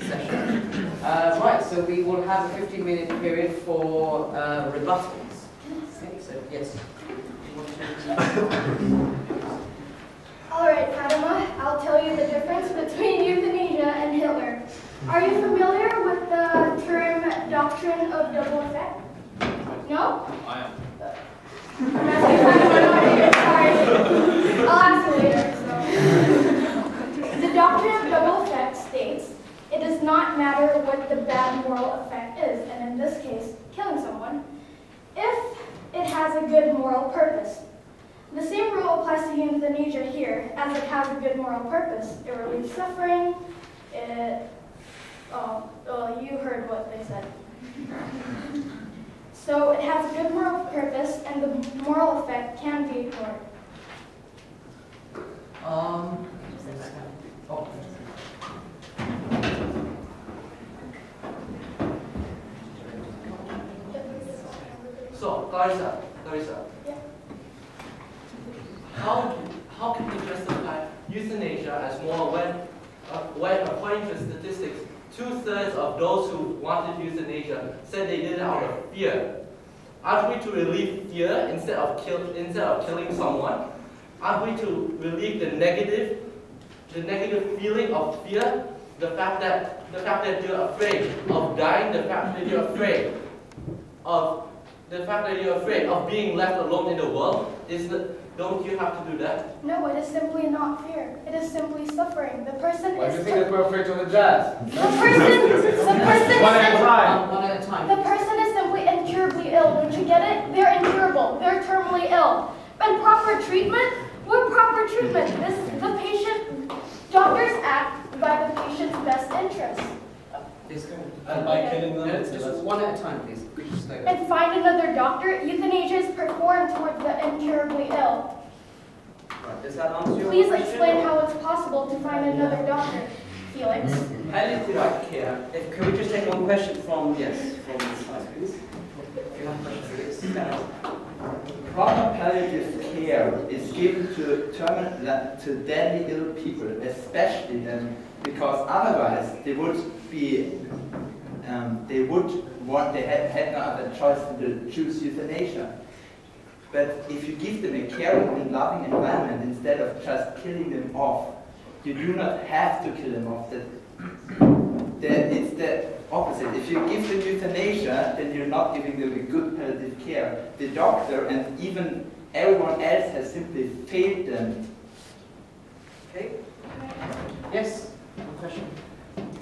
session. Right, so we will have a 15-minute period for rebuttals. Okay, so yes. All right, Fatima, I'll tell you the difference between euthanasia and Hitler. Are you familiar with the term doctrine of double effect? No? I am. I'm asking Fatima, not you. Sorry. I'll ask you later. So. The doctrine of double effect states, it does not matter what the bad moral effect is, and in this case, killing someone, if it has a good moral purpose. The same rule applies to euthanasia here, as it has a good moral purpose. It relieves suffering, you heard what they said. So it has a good moral purpose, and the moral effect can be ignored. So, Clarissa. Yeah. How can we justify euthanasia as moral when according to statistics, 2/3 of those who wanted euthanasia said they did it out of fear? Aren't we to relieve fear instead of killing someone? Aren't we to relieve the negative feeling of fear? The fact that you're afraid of dying, the fact that you're afraid of being left alone in the world, don't you have to do that? No, it is simply not fear. It is simply suffering. The person Why do is. you think that we're afraid to the jazz? The person One at a time. One at a time. The person is simply incurably ill. Don't you get it? They're incurable. They're terminally ill. And proper treatment? What proper treatment? The patient. Doctors act by the patient's best interest. And by killing them, No, just one at a time, please. Just stay there. And find another doctor. Euthanasia is performed towards the incurably ill. Right, does that answer your Please question? explain how it's possible to find another doctor, Felix. Palliative care. Can we just take one question from this side, please? If you have questions, Felix. Proper palliative care is given to deadly ill people, especially then, because otherwise they would be, they had no other choice than to choose euthanasia. But if you give them a caring and loving environment instead of just killing them off, you do not have to kill them off. It's the opposite. If you give them euthanasia, then you're not giving them a good palliative care. The doctor and even everyone else has simply failed them. Okay. Yes. One question.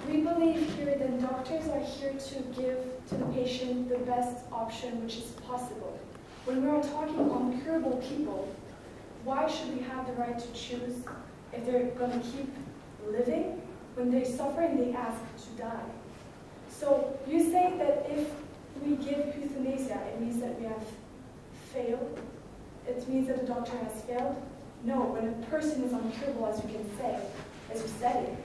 We believe here that doctors are here to give to the patient the best option which is possible. When we are talking on incurable people, why should we have the right to choose if they're going to keep living? When they're suffering, they ask to die. So you say that if we give euthanasia, it means that we have failed? It means that the doctor has failed? No, when a person is incurable, as you can say, as you said it,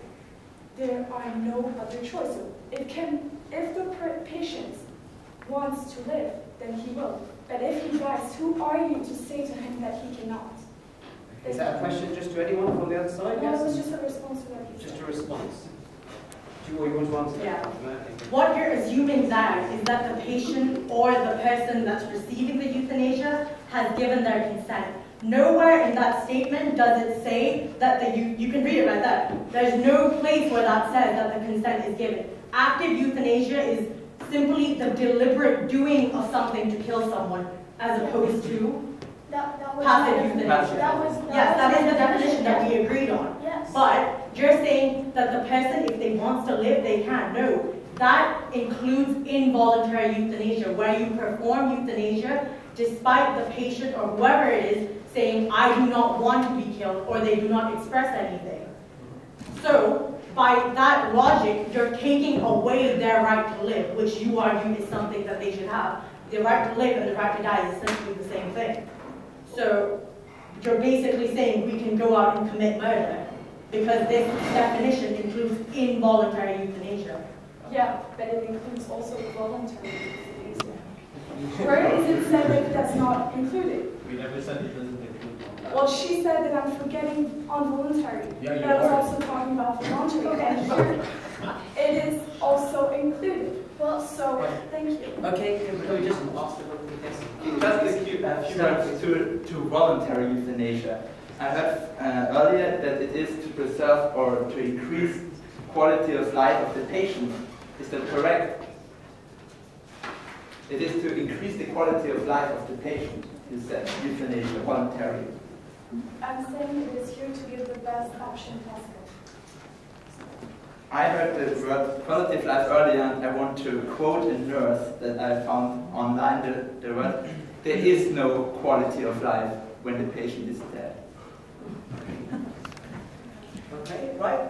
there are no other choice. So if the patient wants to live, then he will. But if he dies, who are you to say to him that he cannot? Is that a question just to anyone from the other side? No, Yes? it was just a response to what he said. Just a response. Do you want to answer that? Yeah. What you're assuming there is that the patient or the person that's receiving the euthanasia has given their consent. Nowhere in that statement does it say that you can read it right there. There's no place where that says that the consent is given. Active euthanasia is simply the deliberate doing of something to kill someone, as opposed to That was passive the euthanasia. Yes, that is the definition that we agreed on. Yes. But you're saying that the person, if they want to live, they can. No, that includes involuntary euthanasia, where you perform euthanasia despite the patient or whoever it is saying, I do not want to be killed, or they do not express anything. So, by that logic, you're taking away their right to live, which you argue is something that they should have. The right to live and the right to die is essentially the same thing. So, you're basically saying we can go out and commit murder, because this definition includes involuntary euthanasia. Yeah, but it includes also voluntary euthanasia. Where is it said that that's not included? We never said it doesn't include. Well, she said that I'm forgetting involuntary. Yeah, you but I was are. also talking about voluntary. And here it Okay, can we just ask the question? Just a few words to voluntary euthanasia. I heard earlier that it is to preserve or to increase quality of life of the patient. Is that correct? It is to increase the quality of life of the patient, you said, euthanasia, voluntary. I'm saying it is here to give the best option possible. I heard the word quality of life earlier, and I want to quote a nurse that I found online, the word, there is no quality of life when the patient is dead. Okay, right.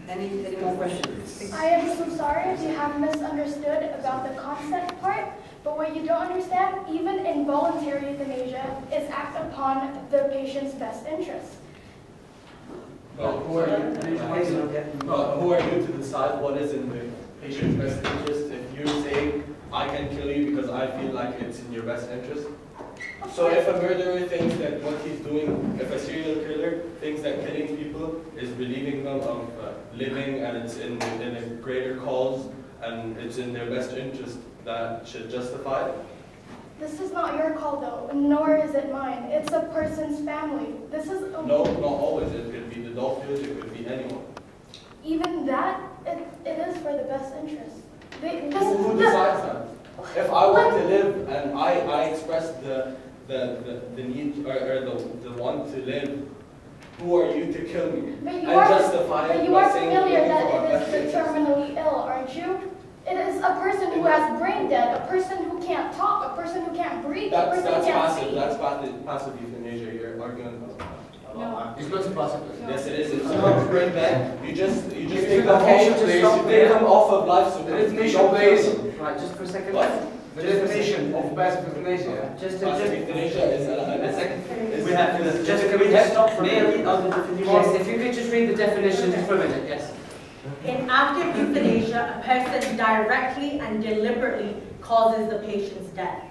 Any more questions? I am so sorry if you have misunderstood about the consent part, but what you don't understand, even involuntary euthanasia is act upon the patient's best interest. Well, who are you to decide what is in the patient's best interest? If you're saying, I can kill you because I feel like it's in your best interest. So if a murderer thinks that what he's doing, if a serial killer thinks that killing people is relieving them of living and it's in a greater cause and it's in their best interest, that should justify it? This is not your call though, nor is it mine. It's a person's family. This is a... No, not always. It could be the doctors, it could be anyone. Even that, it is for the best interest. Who decides that? If I want to live and I express the need or the want to live, who are you to kill me? But you and are, justify but it you by are saying familiar looking for our that best it is the interest? terminally ill, aren't you? It is a person who has brain dead, a person who can't talk, a person who can't breathe, a person who can't passive. see. That's passive euthanasia. You're arguing about. No. It's not passive. No. Yes, it is. It's not brain dead. You just Give take me them location off. to You stop take there. them off of life support. The definition, please. Right, just for a second. What? The definition of passive euthanasia. Passive euthanasia is a second. We have to Can we just stop for a minute? read out the definition. Yes, if you could just read the definition just for a minute, yes. In active euthanasia, a person directly and deliberately causes the patient's death.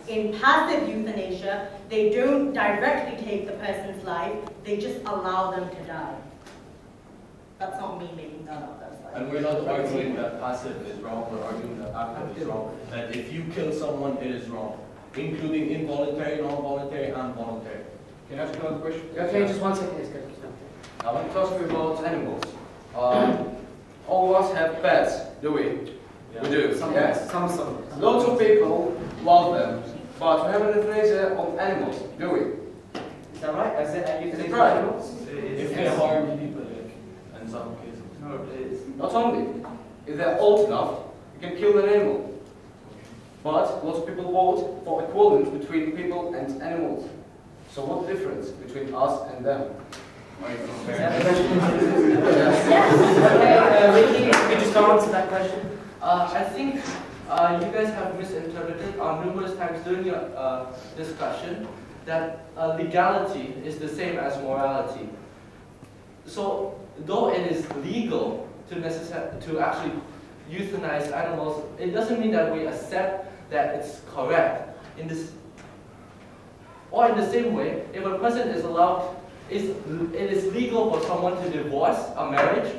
In passive euthanasia, they don't directly take the person's life, they just allow them to die. That's not me making that up, that's like... And we're not arguing that passive is wrong, we're arguing that active is wrong. That if you kill someone, it is wrong. Including involuntary, non-voluntary, and voluntary. Can I ask another question? Okay, just 1 second. Yes, go. I want to ask you about animals. All of us have pets, do we? Yeah. We do. Some, Yes. some. Lots of people love them, but we have an euthanasia on animals, do we? Is that right? Is it euthanasia right. animals? If they harm people, in some cases. No, it is. Not only, if they're old enough, you can kill an animal. But lots of people vote for equivalence between people and animals. So what's the difference between us and them? Are you Is comparing? that the question? Okay, Ricky, if you just answer that question. I think you guys have misinterpreted numerous times during your discussion that legality is the same as morality. So, though it is legal to actually euthanize animals, it doesn't mean that we accept that it's correct. In the same way, if a person is allowed, it is legal for someone to divorce a marriage,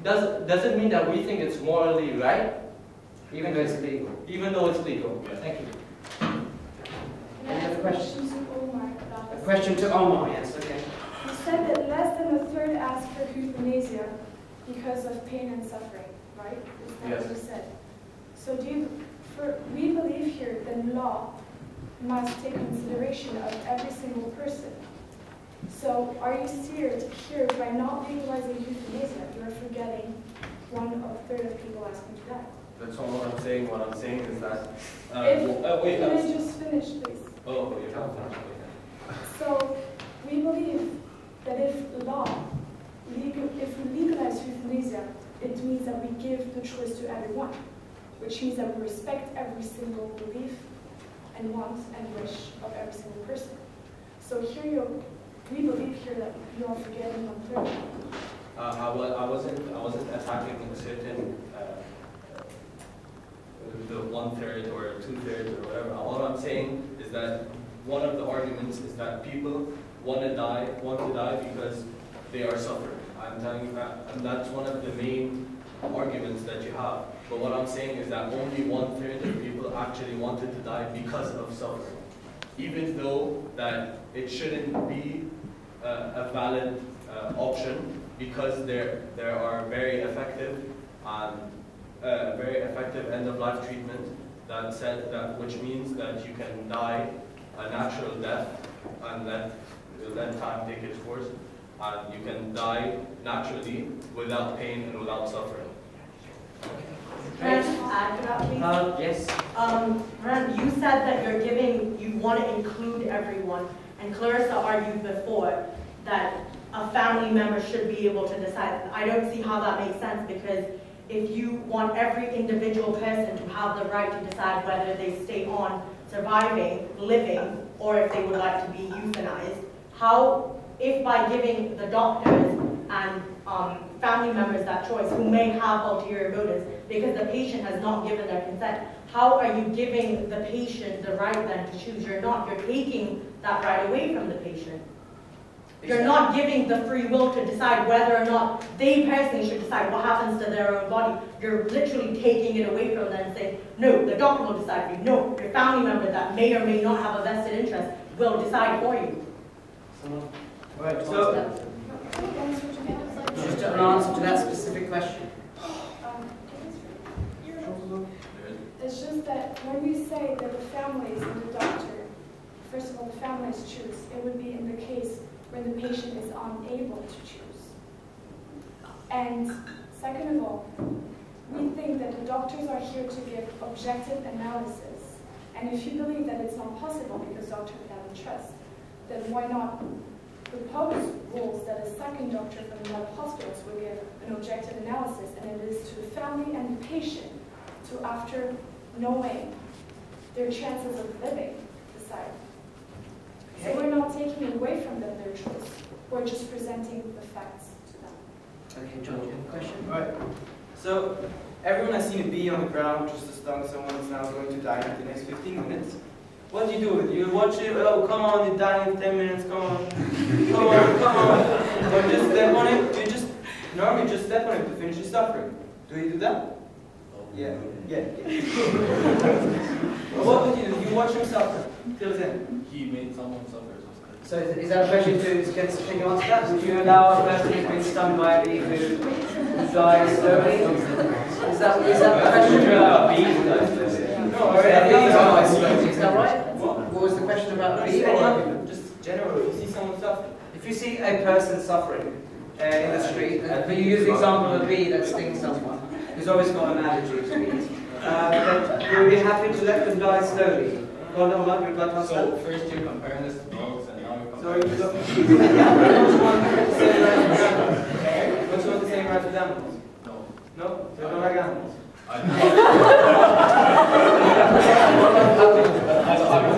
does it mean that we think it's morally right? Even though it's legal. Even though it's legal. Yeah. Thank you. Any other questions? To Omar about A this. question to Omar, yes, okay. You said that less than a third asked for euthanasia because of pain and suffering, right? Is that Yes. what you said? So we believe here that law must take consideration of every single person. So are you here by not legalizing euthanasia, you're forgetting 1/3 of people asking to die? That's not what I'm saying. What I'm saying is that. Wait, Can I just finish, please? Oh, you have to. So we believe that if we legalize euthanasia, it means that we give the choice to everyone, which means that we respect every single belief and want and wish of every single person. So we believe here that you are forgetting 1/3. I wasn't attacking a certain the 1/3 or 2/3 or whatever. All I'm saying is that one of the arguments is that people want to die because they are suffering. I'm telling you that, and that's one of the main arguments. arguments that you have. But what I'm saying is that only 1/3 of people actually wanted to die because of suffering. Even though that it shouldn't be a valid option, because there are very effective end-of-life treatment that said that, which means that you can die a natural death and let time take its course, and you can die naturally without pain and without suffering. Can I just add to that, please? Yes. Rand, you said that you want to include everyone, and Clarissa argued before that a family member should be able to decide. I don't see how that makes sense, because if you want every individual person to have the right to decide whether they stay on surviving, living, or if they would like to be euthanized, if by giving the doctors and family members that choice, who may have ulterior motives, because the patient has not given their consent, how are you giving the patient the right then to choose? You're not. You're taking that right away from the patient. You're not giving the free will to decide whether or not they personally should decide what happens to their own body. You're literally taking it away from them and saying, no, the doctor will decide for you. No, your family member that may or may not have a vested interest will decide for you. Right, so, just an answer to that specific question. It's just that when we say that the families and the doctor, first of all, the families choose, it would be in the case where the patient is unable to choose. And second of all, we think that the doctors are here to give objective analysis. And if you believe that it's not possible because doctors have trust, then why not propose rules that a second doctor from another hospitals will give an objective analysis, and it is to the family and the patient to, after knowing their chances of living, decide. So we're not taking it away from them their choice. We're just presenting the facts to them. Okay, John, you have a question? Right. So everyone has seen a bee on the ground just as long as someone is now going to die in the next 15 minutes. What do you do with it? You watch it, oh come on, you're dying in 10 minutes, come on. Come on, come on. Or just step on it, you just normally just step on it to finish your suffering. Do you do that? Yeah. What would you do? You watch him suffer till then. He made someone suffer. So is that a question to get can you answer that? Would you allow a person who's been stung by a bee to die slowly? Is that the question? No, is that right? What was the question about the bee? Just general, if you see someone suffer. If you see a person suffering in the street, but you use the example of a bee that stings someone who's always got an allergy to bees, then you'll be happy to let them die slowly. Hold on, you'd like to answer that? So first you're comparing this to dogs, and now you're So comparing you this don't want the same rights with animals? No. No? So you don't like animals? I'm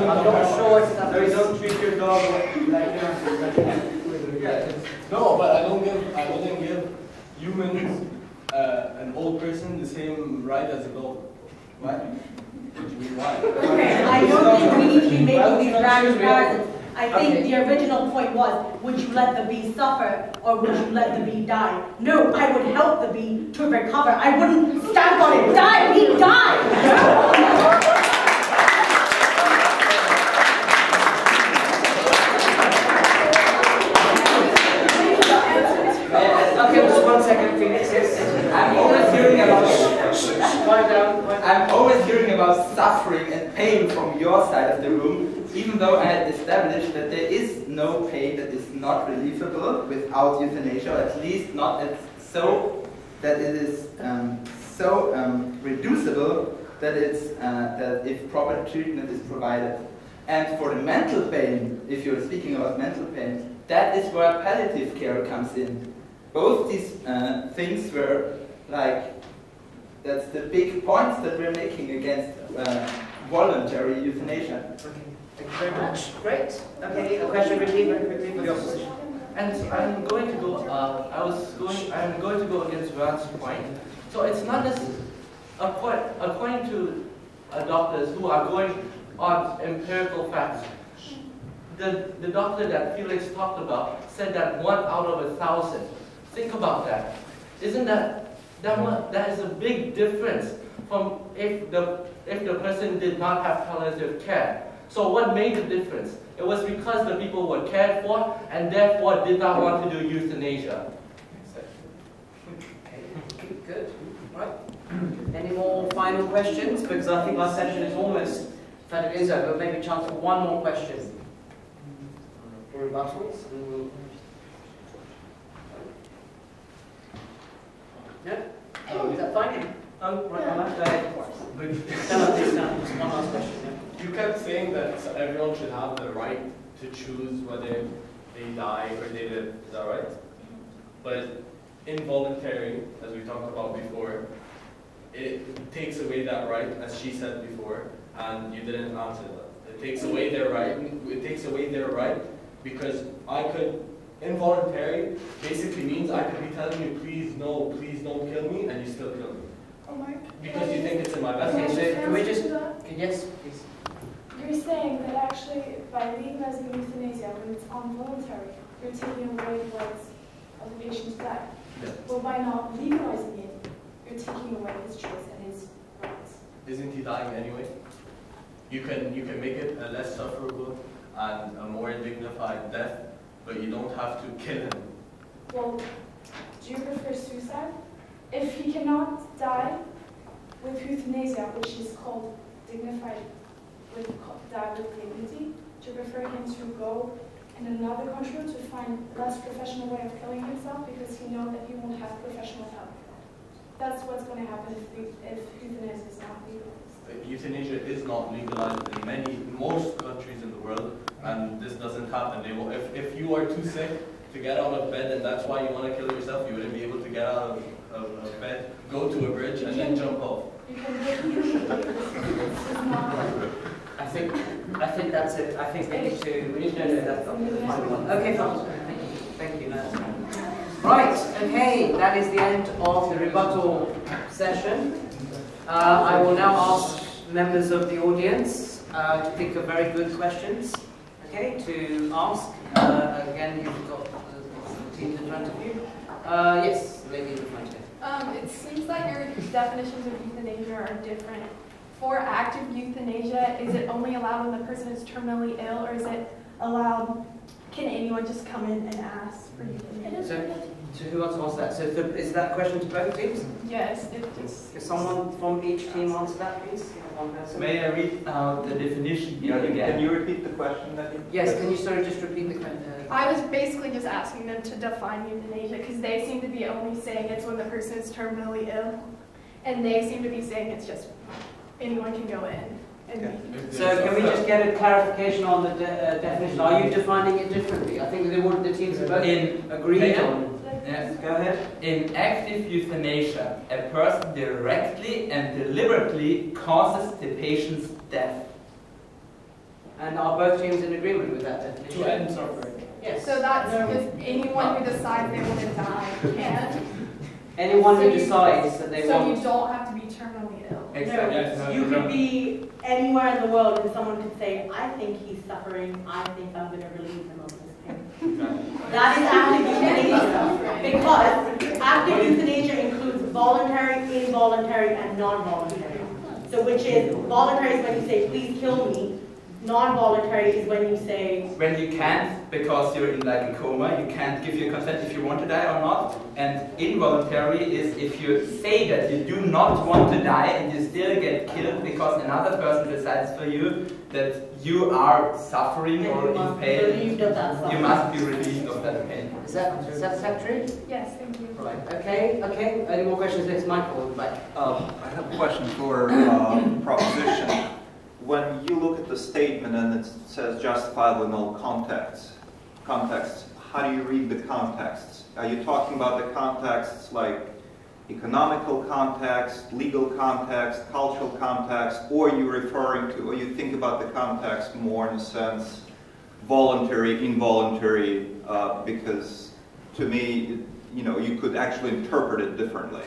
not sure if that So you don't treat your dog like Yeah. No, but I wouldn't give humans, an old person, the same right as a dog. Why? What do you mean why? Okay, I don't think we need to be making these grand comparisons. I think the original point was, would you let the bee suffer or would you let the bee die? No, I would help the bee to recover. I wouldn't stamp on it. Die, bee, die! Okay, just 1 second, Phoenix. I'm always hearing about Quiet down. I'm always hearing about suffering and pain from your side of the room, even though I had established that there is no pain that is not relievable without euthanasia, or at least not so that it is reducible that that if proper treatment is provided. And for the mental pain, if you're speaking about mental pain, that is where palliative care comes in. Both these things were like, that's the big points that we're making against voluntary euthanasia. Okay, thank you very much. Great. Okay, a question very quickly for the opposition. And I'm going to go. I'm going to go against Rand's point. So it's not just according to doctors who are going on empirical facts. The doctor that Felix talked about said that 1 out of 1,000. Think about that. Isn't that That is a big difference from if the person did not have palliative care. So what made the difference? It was because the people were cared for and therefore did not want to do euthanasia. Okay, good. Right. Any more final questions? Because I think our session is almost, in fact it is over, maybe a chance for one more question. For rebuttals? Yeah? Oh, is that fine? Right, go ahead. Please, just one last question. Yeah. You kept saying that everyone should have the right to choose whether they die or they live. Is that right? But involuntary, as we talked about before, it takes away that right, as she said before, and you didn't answer that. It takes away their right. It takes away their right because I could. Involuntary basically means I could be telling you, please no, please don't kill me, and you still kill me. Oh my. Because you think it's in my best Okay, interest. so can we just, yes, please. You're saying that actually by legalizing euthanasia, when it's involuntary, you're taking away the rights of the patient to die. Yeah. Well, by not legalizing it, you're taking away his choice and his rights. Isn't he dying anyway? You can make it a less sufferable and a more dignified death, but you don't have to kill him. Well, do you prefer suicide? If he cannot die with euthanasia, which is called dignified, die with dignity, do you prefer him to go in another country to find a less professional way of killing himself because he knows that he won't have professional help? That's what's going to happen if euthanasia is not legalized. Euthanasia is not legalized in most countries in the world, and this doesn't happen. They will, if you are too sick to get out of bed and that's why you want to kill yourself, you wouldn't be able to get out of bed, go to a bridge, and then jump off. I think that's it. I think we need to know that's not the final one. Okay, fine. Thank you. Right, okay, that is the end of the rebuttal session. I will now ask members of the audience to think of very good questions, okay, to ask. Again, you've got the teams in front of you. Yes, the lady in front of you. It seems like your definitions of euthanasia are different. For active euthanasia, is it only allowed when the person is terminally ill, or is it allowed, can anyone just come in and ask for euthanasia? So who wants to answer that? So is that a question to both teams? Yes, it just... Can someone from each team answer that, please? One person. May I read the definition here again? Can you repeat the question that you... Yes, can you just repeat the question? I was basically just asking them to define euthanasia, because they seem to be only saying it's when the person is terminally ill, and they seem to be saying it's just anyone can go in. And So can we just get a clarification on the definition? Are you defining it differently? I think the teams have both agreed on. Yes. Go ahead. In active euthanasia, a person directly and deliberately causes the patient's death. And are both teams in agreement with that definition? To end suffering. Yes. so that's just anyone who decides they want to die can. Anyone So who you- decides that they So want... you don't have to be terminally ill. Exactly. No, you could be anywhere in the world and someone could say, I think he's suffering, I think I'm going to relieve him of this pain. That is active euthanasia. Because active euthanasia includes voluntary, involuntary, and non-voluntary. So which is, voluntary is when you say, please kill me. Non-voluntary is when you say... When you can't, because you're in like a coma, you can't give your consent if you want to die or not. And involuntary is if you say that you do not want to die and you still get killed because another person decides for you that you are suffering or in pain. You must be relieved of that pain. Is that true? Yes, thank you. Right. Okay. Any more questions? It's Michael in the back. I have a question for proposition. When you look at the statement and it says justifiable in all contexts, how do you read the contexts? Are you talking about the contexts like economical context, legal context, cultural context, or are you referring to, or you think about the context more in a sense voluntary, involuntary, because to me, you could actually interpret it differently.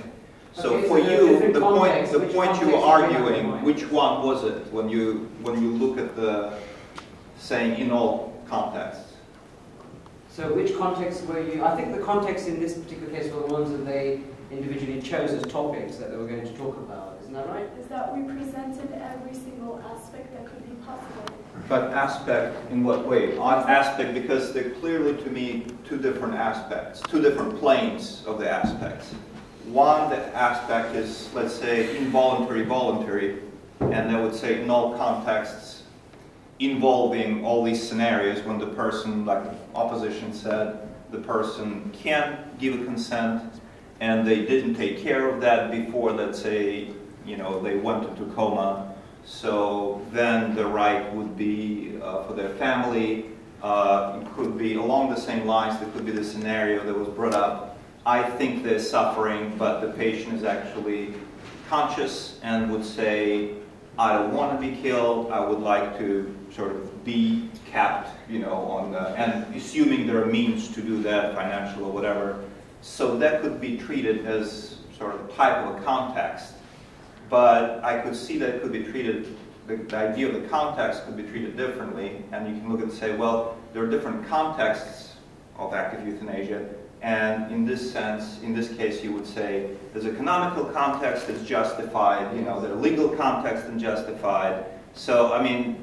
So Okay, for so you, the context, point which you context were do you have in arguing, mind? which one was it when you look at the saying in all contexts? So which context were you... I think the context in this particular case were the ones that they individually chose as topics that they were going to talk about. Isn't that right? Is that we presented every single aspect that could be possible. But aspect in what way? On aspect, because they're clearly to me two different aspects, two different planes of the aspects. One, the aspect is, let's say, involuntary, voluntary, and I would say in all contexts involving all these scenarios when the person, like the opposition said, the person can't give a consent and they didn't take care of that before, let's say, you know, they went into coma. So then the right would be for their family. It could be along the same lines. There could be the scenario that was brought up. I think they're suffering, but the patient is actually conscious and would say, I don't want to be killed. I would like to sort of be capped, you know, on the, and assuming there are means to do that, financial or whatever. So that could be treated as sort of type of a context. But I could see that it could be treated, the idea of the context could be treated differently. And you can look and say, well, there are different contexts of active euthanasia. And in this sense, in this case, you would say there's a canonical context that's justified, you know, there's a legal context and justified. So, I mean,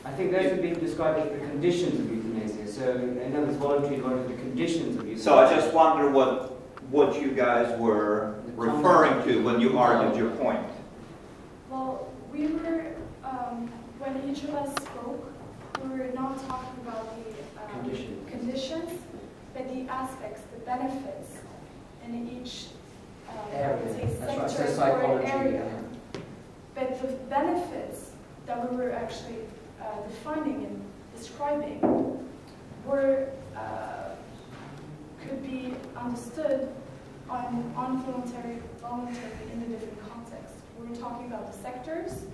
I think those would be described as the conditions of euthanasia. So, in other words, voluntary the conditions of euthanasia. So I just wonder what you guys were referring to when you argued your point. Well, we were, when each of us spoke, we were not talking about the conditions, but the aspects, the benefits in each I would say sector or area. But the benefits that we were actually defining and describing were could be understood on voluntary in the different contexts. We were talking about the sectors,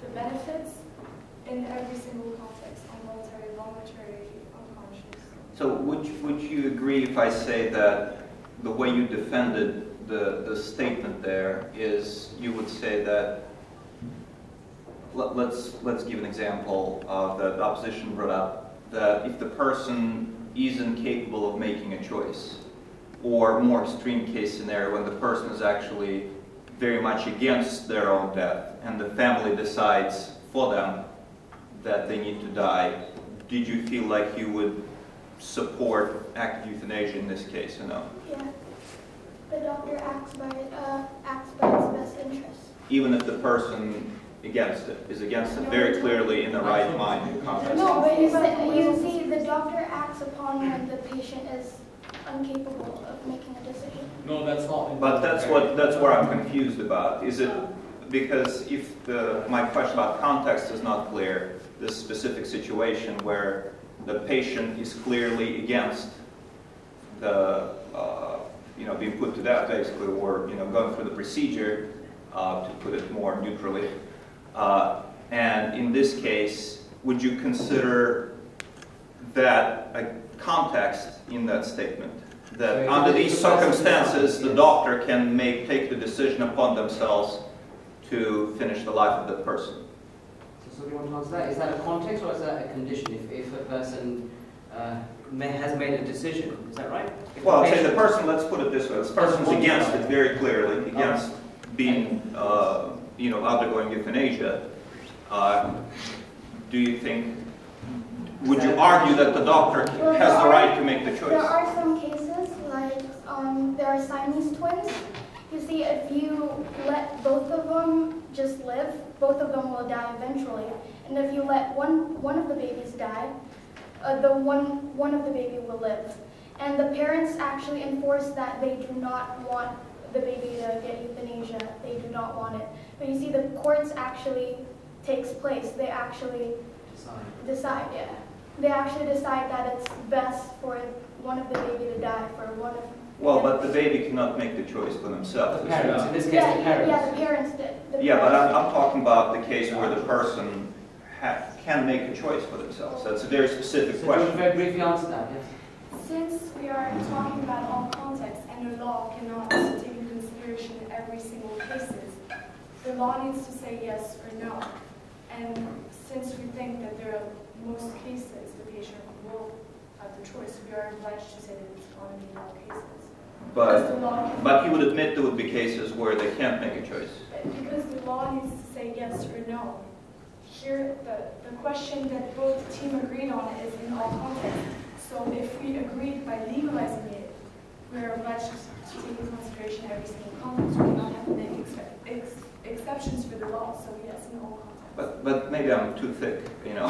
the benefits in every single context, on voluntary, unconscious. So would you agree if I say that the way you defended the statement there is you would say that, let's give an example that the opposition brought up, that if the person is incapable of making a choice, or more extreme case scenario when the person is actually very much against their own death and the family decides for them that they need to die, did you feel like you would support active euthanasia in this case or no? Yeah. The doctor acts by its best interest. Even if the person is against it very clearly in the right mind in context? No, but you see, the doctor acts upon when the patient is incapable of making a decision. No, that's not. But that's what I'm confused about. Is it because if my question about context is not clear, this specific situation where the patient is clearly against the being put to death basically, or going through the procedure, to put it more neutrally, and in this case, would you consider that a context in that statement? That so under these circumstances, the doctor can take the decision upon themselves to finish the life of that person. So you want to answer that? Is that a context or is that a condition? If a person has made a decision, is that right? Well, I'd say the person, let's put it this way, this person's against it very clearly, against being, undergoing euthanasia. Do you think, would you argue that the doctor has the right to make the choice? There are some cases, like there are Siamese twins. You see, if you let both of them just live, both of them will die eventually. And if you let one of the babies die, one of the baby will live. And the parents actually enforce that they do not want the baby to get euthanasia. They do not want it. But you see, the courts actually takes place. They actually decide, yeah. They actually decide that it's best for one of the baby to die for one of. Well, but the baby cannot make the choice for themselves. The parents, in this case, the parents. Yeah, the parents did. But I'm talking about the case where the person can make a choice for themselves. That's a very specific question. So very briefly answer that, yes. Since we are talking about all contexts and the law cannot take into consideration every single cases, the law needs to say yes or no. And since we think that there are most cases the patient will have the choice, we are obliged to say that it's going to be all cases. But you would admit there would be cases where they can't make a choice. Because the law needs to say yes or no. Here, the question that both team agreed on is in all contexts. So if we agreed by legalizing it, we're obliged to take into consideration every single context. We cannot have any exceptions for the law. So yes, in all contexts. But maybe I'm too thick, you know,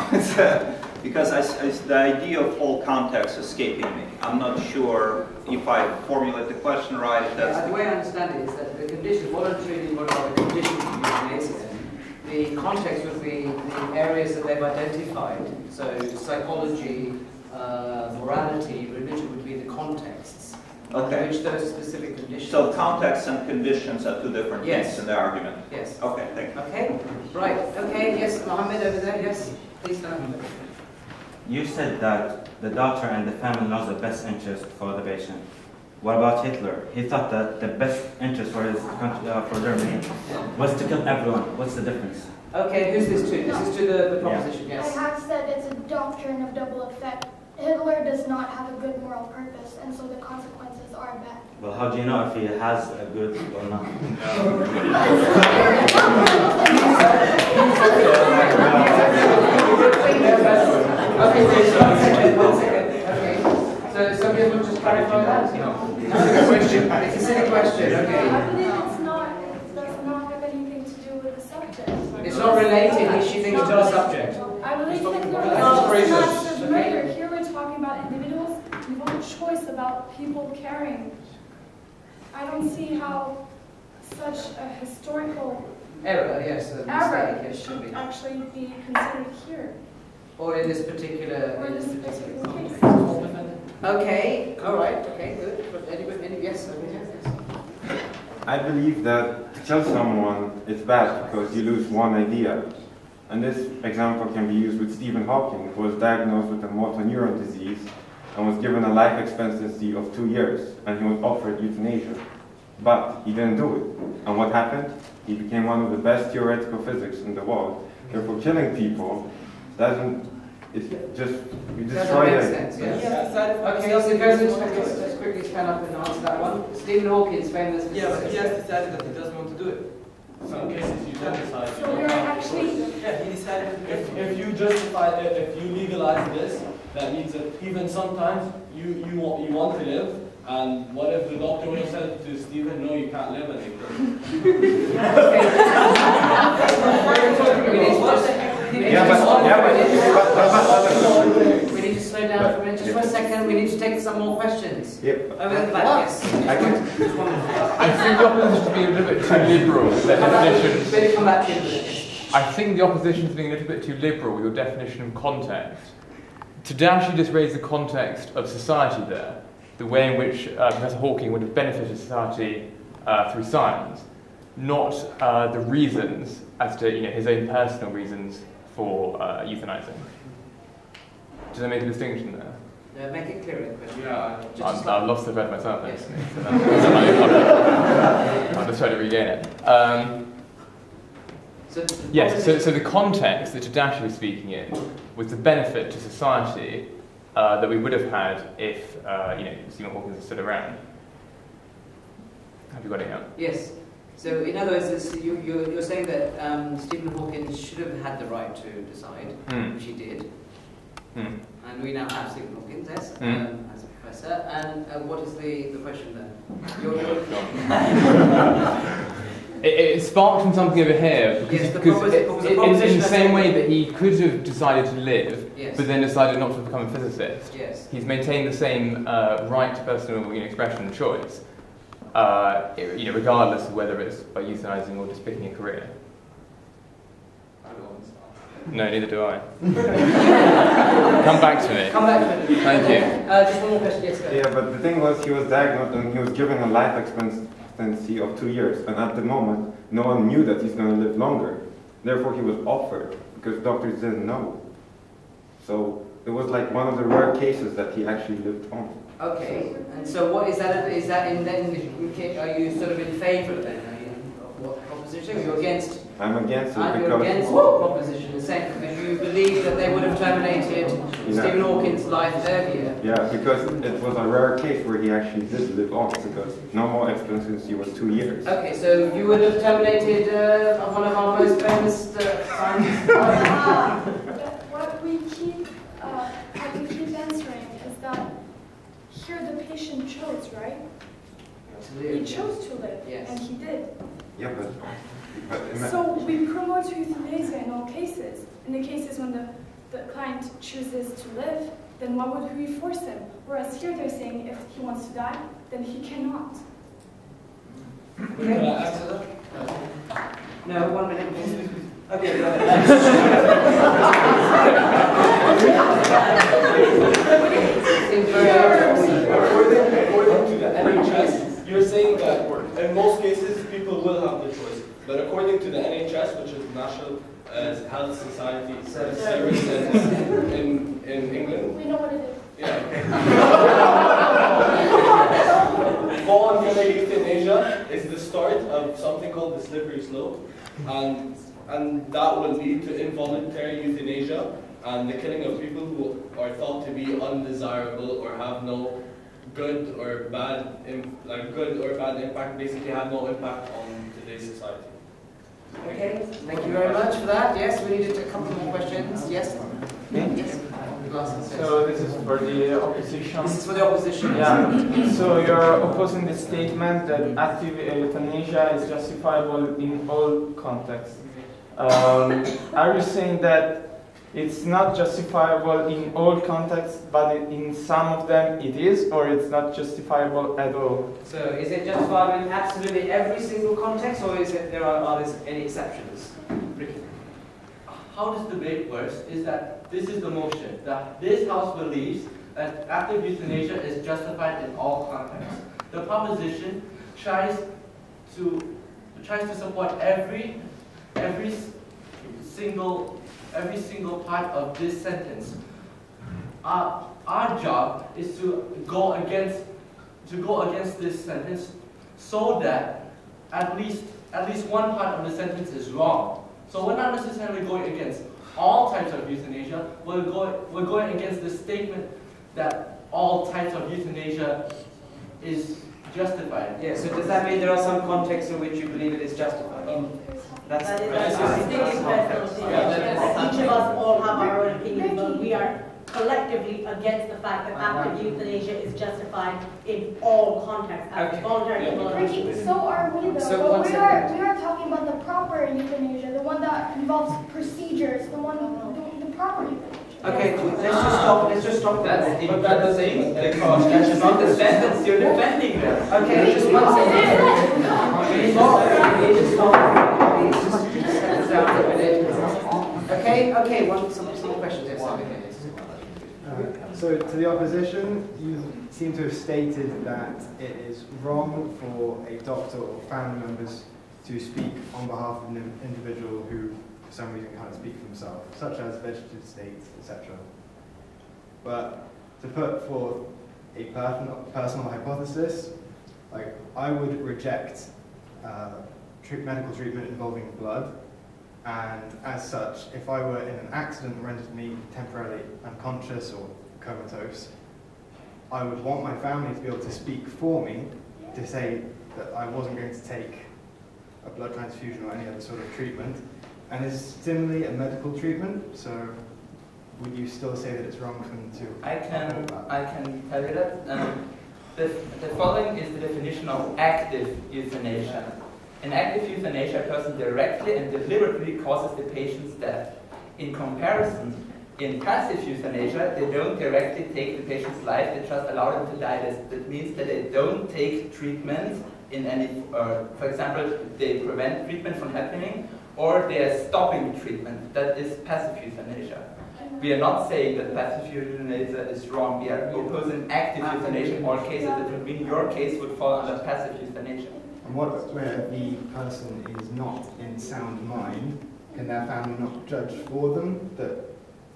because the idea of all context is escaping me. I'm not sure if I formulate the question right. If that's the way I understand it is that the conditions, voluntarily, what are the conditions of euthanasia? The context would be the areas that they've identified. So psychology, morality, religion would be the contexts. Okay. Which those specific conditions. So context and conditions are two different things in the argument. Yes. Okay, thank you. Okay, right. Okay, yes, Mohammed over there, yes. Please stand. You said that the doctor and the family knows the best interest for the patient. What about Hitler? He thought that the best interest for his country, for Germany, was to kill everyone. What's the difference? Okay, who's this to? This is to the proposition, yes. I have said it's a doctrine of double effect. Hitler does not have a good moral purpose, and so the consequences are bad. Well, how do you know if he has a good or not? Okay, so somebody will just clarify that? No. It's a silly question, okay. I believe it does not have anything to do with the subject. It's not related, she thinks to the subject. I believe Hitler was not murder. Here we're talking about individuals who have a choice about people caring. I don't see how such a historical error, yes, error mistake, should actually be considered here. Or in this particular, case. Okay, all right, okay, good. Yes, over here, yes. I believe that to kill someone is bad because you lose one idea. And this example can be used with Stephen Hawking, who was diagnosed with a motor neuron disease and was given a life expectancy of 2 years, and he was offered euthanasia. But he didn't do it. And what happened? He became one of the best theoretical physics in the world. Therefore, killing people doesn't, it's just, you destroy it. Okay, so let's quickly stand up and answer that one. Stephen Hawking's famous. Yeah, but he has decided that he doesn't want to do it. Some cases you don't decide. So we're actually... Yeah, he decided... If you justify it, if you legalize this, that means that even sometimes you want to live, and what if the doctor would have said to Stephen, no, you can't live anymore? We need to slow down for a minute, just for a second. We need to take some more questions. Yep. Over at the back, yes. I think the opposition is being a little bit too liberal with their definition. Better come back to I think the opposition is being a little bit too liberal with your definition of context. To actually just raise the context of society there, the way in which Professor Hawking would have benefited society through science, not the reasons as to his own personal reasons for euthanizing. Does that make a distinction there? make it clearer. Yeah. I've lost the thread myself. Yes. I'll just try to regain it. Yes, so the context that Tadashi was speaking in was the benefit to society that we would have had if Stephen Hawking had stood around. Have you got it now? Yes. So in other words, you're saying that Stephen Hawking should have had the right to decide, which he did. And we now have Stephen Hawking, yes, as a professor. And what is the question then? It sparked from something over here, because in the same way that he could have decided to live, but then decided not to become a physicist, he's maintained the same right to personal expression and choice, regardless of whether it's by euthanizing or just picking a career. No, neither do I. Come back to me. Come back to me. Thank you. Just one more question. Yes, go. Yeah, but the thing was, he was diagnosed and he was given a life expectancy of 2 years, and at the moment, no one knew that he's going to live longer. Therefore, he was offered because doctors didn't know. So it was like one of the rare cases that he actually lived on. Okay, and so what is that? Is that are you sort of in favour then? Of what proposition? proposition? Are you against? I'm against it And because... you're against the proposition, the second, because you believe that they would have terminated Stephen Hawking's life earlier. Yeah, because it was a rare case where he actually did live on, because normal expectancy was 2 years. Okay, so you would have terminated one of our most famous scientists. What we keep answering is that here the patient chose, right? He chose to live, yes. and he did. Yeah, but So we promote euthanasia in all cases. In the cases when the client chooses to live, then why would we force him? Whereas here they're saying if he wants to die, then he cannot. Can I answer that? No, 1 minute, please. Okay, According to the NHS, you're saying that in most cases people will have the choice. But according to the NHS, which is National Health Society Service in England, We know what it is. yeah. Voluntary euthanasia is the start of something called the slippery slope, and that will lead to involuntary euthanasia and the killing of people who are thought to be undesirable or have no good or bad impact. Basically, have no impact on today's society. Okay, thank you very much for that. Yes, we needed a couple more questions. Yes? Yes. So this is for the opposition. This is for the opposition. Yeah. So you're opposing the statement that active euthanasia is justifiable in all contexts. Are you saying that it's not justifiable in all contexts, but in some of them it is, or it's not justifiable at all? So is it justifiable in absolutely every single context, or is it are there any exceptions? Ricky. How this debate works is that this is the motion, that this House believes that active euthanasia is justified in all contexts. The proposition tries to support every single part of this sentence. Our job is to go against this sentence so that at least one part of the sentence is wrong. So we're not necessarily going against all types of euthanasia. We're going against the statement that all types of euthanasia is justified. Yeah. So does that mean there are some contexts in which you believe it is justified? That is each of us all have our own opinions, but we are collectively against the fact that active euthanasia is justified in all contexts. Okay. Ricky, so are we though. So But we are talking about the proper euthanasia, the one that involves procedures, the proper euthanasia. Okay, let's just stop that. But that doesn't even That's not the sentence you're defending there. Okay, just 1 second. Just stop. Just set this down a minute. Okay, some more questions. Yes. So to the opposition, you seem to have stated that it is wrong for a doctor or family members to speak on behalf of an individual who for some reason can't speak for himself, such as vegetative states, etc. But to put forth a personal hypothesis, like I would reject medical treatment involving blood, and as such, if I were in an accident that rendered me temporarily unconscious or comatose, I would want my family to be able to speak for me to say that I wasn't going to take a blood transfusion or any other sort of treatment. And is similarly a medical treatment, so would you still say that it's wrong for them to? I can tell you that. The following is the definition of active euthanasia. In active euthanasia, a person directly and deliberately causes the patient's death. In comparison, in passive euthanasia, they don't directly take the patient's life, they just allow them to die. That means that they don't take treatment in any, for example, they prevent treatment from happening, or they are stopping treatment. That is passive euthanasia. We are not saying that passive euthanasia is wrong. We are opposing active euthanasia in all cases. That would mean your case would fall under passive euthanasia. And what where the person is not in sound mind, can their family not judge for them that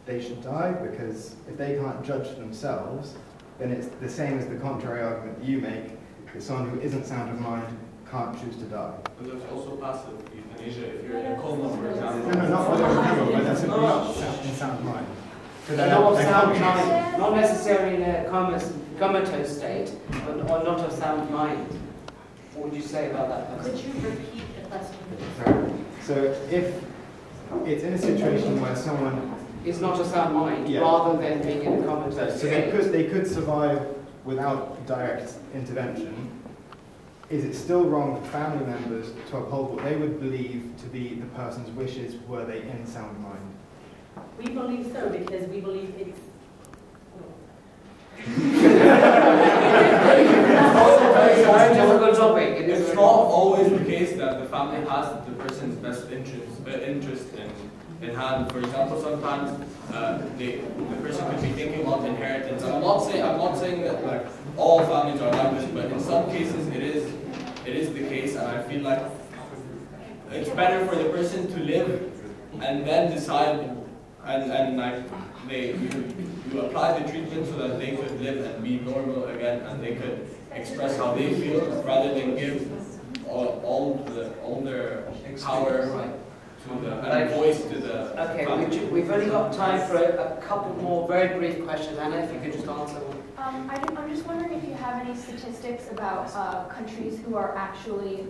they should die? Because if they can't judge for themselves, then it's the same as the contrary argument that you make, that someone who isn't sound of mind can't choose to die. But there's also passive euthanasia if you're in a coma, for example. No, not for the coma, but that's simply not in sound mind. So Not of sound mind, not necessarily in a comatose state, but or not of sound mind. What would you say about that person? Could you repeat the question? So if it's in a situation where someone is not a sound mind, yeah, rather than being in a comatose state. So they could survive without direct intervention. Is it still wrong for family members to uphold what they would believe to be the person's wishes were they in sound mind? We believe so because we believe it's... It's not always the case that the family has the person's best interest in hand. For example, sometimes the person could be thinking about inheritance. I'm not saying that like all families are like this, but in some cases it is the case, and I feel like it's better for the person to live and then decide and like you apply the treatment so that they could live and be normal again, and they could express how they feel rather than give all their power to the and voice to the Okay, family. we've only got time for a couple more very brief questions. Anna, if you could just answer one. I'm just wondering if you have any statistics about countries who are actually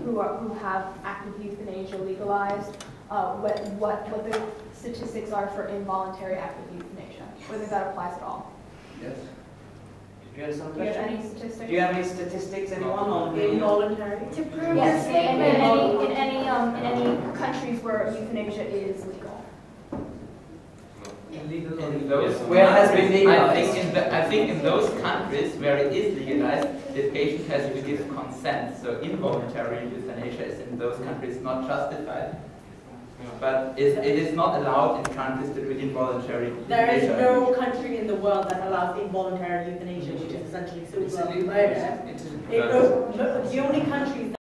who have active euthanasia legalized. What the statistics are for involuntary active euthanasia, whether that applies at all. Yes. Do you have some Do you have questions? any statistics? Do you have any statistics, anyone, on involuntary? To prove yes, in any countries where euthanasia is legal. In those where it has been legalized. I think in those countries where it is legalized, the patient has to give consent. So involuntary euthanasia is in those countries not justified. But it is not allowed in countries to do involuntary euthanasia. There is no country in the world that allows involuntary euthanasia, which is essentially suicide murder. The only countries